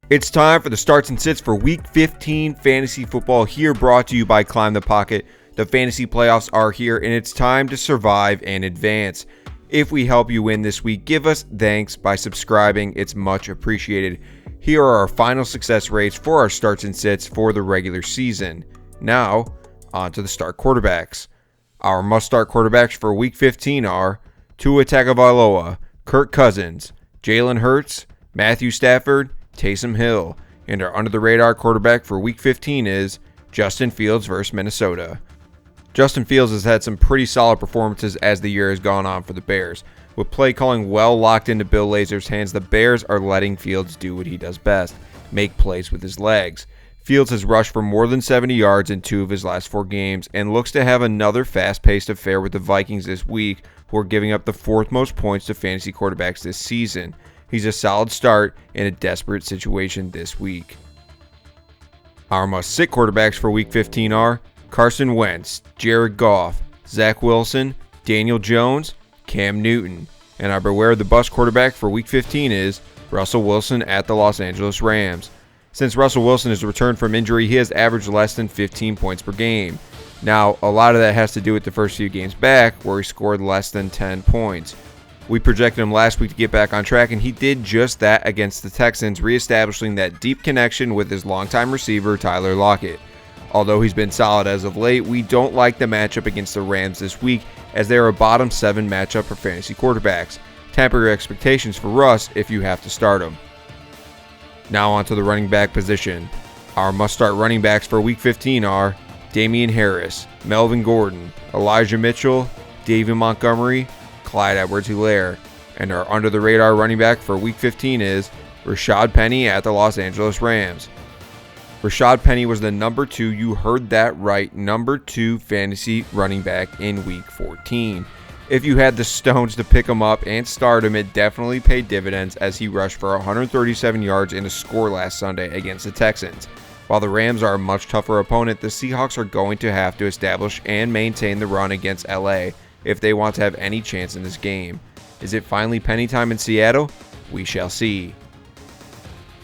It's time for the starts and sits for Week 15 fantasy football, here brought to you by Climb the Pocket. The fantasy playoffs are here, and it's time to survive and advance. If we help you win this week, give us thanks by subscribing. It's much appreciated. Here are our final success rates for our starts and sits for the regular season. Now, on to the start quarterbacks. Our must-start quarterbacks for Week 15 are Tua Tagovailoa, Kirk Cousins, Jalen Hurts, Matthew Stafford, Taysom Hill, and our under-the-radar quarterback for Week 15 is Justin Fields versus Minnesota. Justin Fields has had some pretty solid performances as the year has gone on for the Bears. With play calling well locked into Bill Lazor's hands, the Bears are letting Fields do what he does best, make plays with his legs. Fields has rushed for more than 70 yards in 2 of his last 4 games and looks to have another fast-paced affair with the Vikings this week, who are giving up the 4th most points to fantasy quarterbacks this season. He's a solid start in a desperate situation this week. Our must-sit quarterbacks for Week 15 are Carson Wentz, Jared Goff, Zach Wilson, Daniel Jones, Cam Newton. And our beware the bust quarterback for Week 15 is Russell Wilson at the Los Angeles Rams. Since Russell Wilson has returned from injury, he has averaged less than 15 points per game. Now, a lot of that has to do with the first few games back, where he scored less than 10 points. We projected him last week to get back on track, and he did just that against the Texans, reestablishing that deep connection with his longtime receiver, Tyler Lockett. Although he's been solid as of late, we don't like the matchup against the Rams this week, as they are a bottom 7 matchup for fantasy quarterbacks. Temper your expectations for Russ if you have to start him. Now on to the running back position. Our must-start running backs for Week 15 are Damian Harris, Melvin Gordon, Elijah Mitchell, David Montgomery, Clyde Edwards-Helaire, and our under-the-radar running back for Week 15 is Rashad Penny at the Los Angeles Rams. Rashad Penny was the number 2, you heard that right, number 2 fantasy running back in Week 14. If you had the stones to pick him up and start him, it definitely paid dividends as he rushed for 137 yards and a score last Sunday against the Texans. While the Rams are a much tougher opponent, the Seahawks are going to have to establish and maintain the run against LA if they want to have any chance in this game. Is it finally penny time in Seattle? We shall see.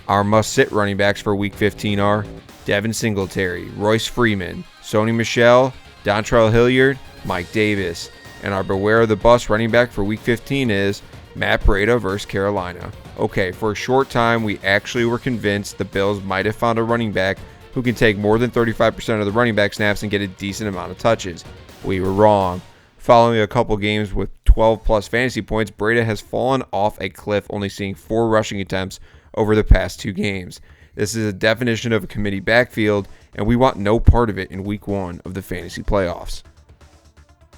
Our must-sit running backs for Week 15 are Devin Singletary, Royce Freeman, Sony Michel, Dontrell Hilliard, Mike Davis. And our beware of the bust running back for Week 15 is Matt BREIDA versus Carolina. Okay, for a short time, we actually were convinced the Bills might have found a running back who can take more than 35% of the running back snaps and get a decent amount of touches. We were wrong. Following a couple games with 12-plus fantasy points, BREIDA has fallen off a cliff, only seeing 4 rushing attempts over the past 2 games. This is a definition of a committee backfield, and we want no part of it in Week 1 of the fantasy playoffs.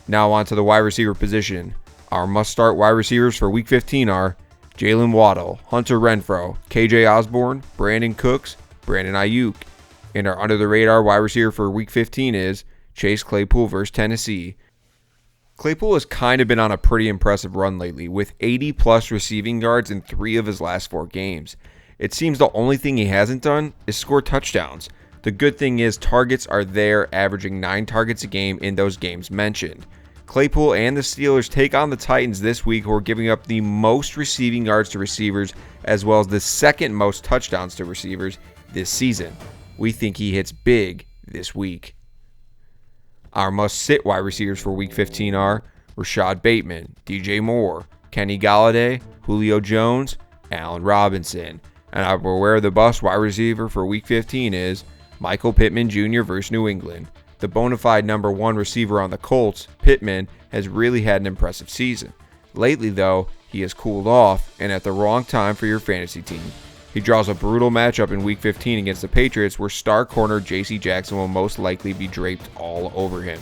Now on to the wide receiver position. Our must-start wide receivers for Week 15 are Jalen Waddle, Hunter Renfrow, KJ Osborne, Brandon Cooks, Brandon Ayuk. And our under-the-radar wide receiver for Week 15 is Chase Claypool versus Tennessee. Claypool has kind of been on a pretty impressive run lately, with 80-plus receiving yards in 3 of his last 4 games. It seems the only thing he hasn't done is score touchdowns. The good thing is targets are there, averaging 9 targets a game in those games mentioned. Claypool and the Steelers take on the Titans this week, who are giving up the most receiving yards to receivers, as well as the 2nd most touchdowns to receivers this season. We think he hits big this week. Our must-sit wide receivers for Week 15 are Rashad Bateman, DJ Moore, Kenny Golladay, Julio Jones, Allen Robinson. And our beware of the bust wide receiver for Week 15 is Michael Pittman Jr. versus New England. The bona fide number 1 receiver on the Colts, Pittman, has really had an impressive season. Lately, though, he has cooled off and at the wrong time for your fantasy team. He draws a brutal matchup in Week 15 against the Patriots, where star corner J.C. Jackson will most likely be draped all over him.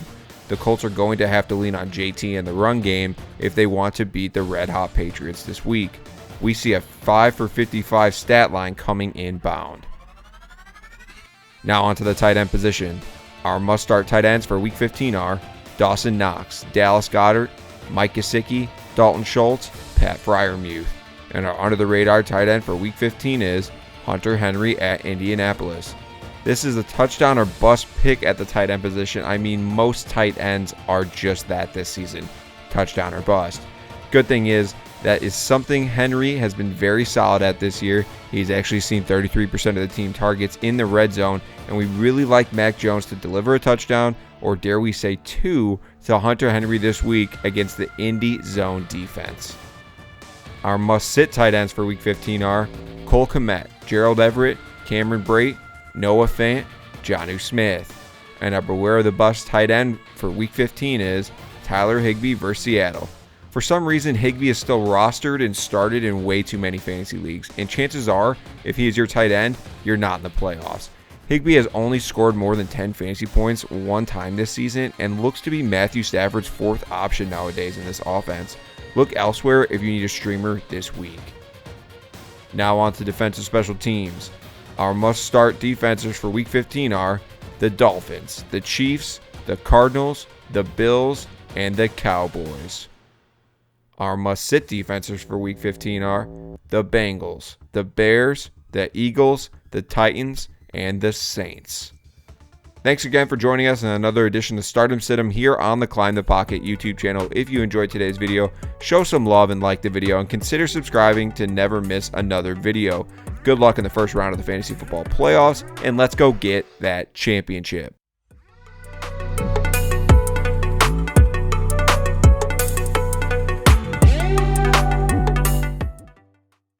The Colts are going to have to lean on JT in the run game if they want to beat the red-hot Patriots this week. We see a 5 for 55 stat line coming inbound. Now onto the tight end position. Our must-start tight ends for Week 15 are Dawson Knox, Dallas Goedert, Mike Gesicki, Dalton Schultz, Pat Freiermuth. And our under-the-radar tight end for Week 15 is Hunter Henry at Indianapolis. This is a touchdown or bust pick at the tight end position. I mean, most tight ends are just that this season, touchdown or bust. Good thing is, that is something Henry has been very solid at this year. He's actually seen 33% of the team targets in the red zone, and we really like Mac Jones to deliver a touchdown, or dare we say 2, to Hunter Henry this week against the Indy zone defense. Our must-sit tight ends for Week 15 are Cole Kmet, Gerald Everett, Cameron Brate, Noah Fant, Jonnu Smith. And our beware of the bust tight end for Week 15 is Tyler Higbee versus Seattle. For some reason, Higbee is still rostered and started in way too many fantasy leagues, and chances are, if he is your tight end, you're not in the playoffs. Higbee has only scored more than 10 fantasy points one time this season and looks to be Matthew Stafford's 4th option nowadays in this offense. Look elsewhere if you need a streamer this week. Now on to defensive special teams. Our must-start defenses for Week 15 are the Dolphins, the Chiefs, the Cardinals, the Bills, and the Cowboys. Our must-sit defenses for Week 15 are the Bengals, the Bears, the Eagles, the Titans, and the Saints. Thanks again for joining us in another edition of Start 'em Sit 'em here on the Climb the Pocket YouTube channel. If you enjoyed today's video, show some love and like the video, and consider subscribing to never miss another video. Good luck in the first round of the fantasy football playoffs, and let's go get that championship.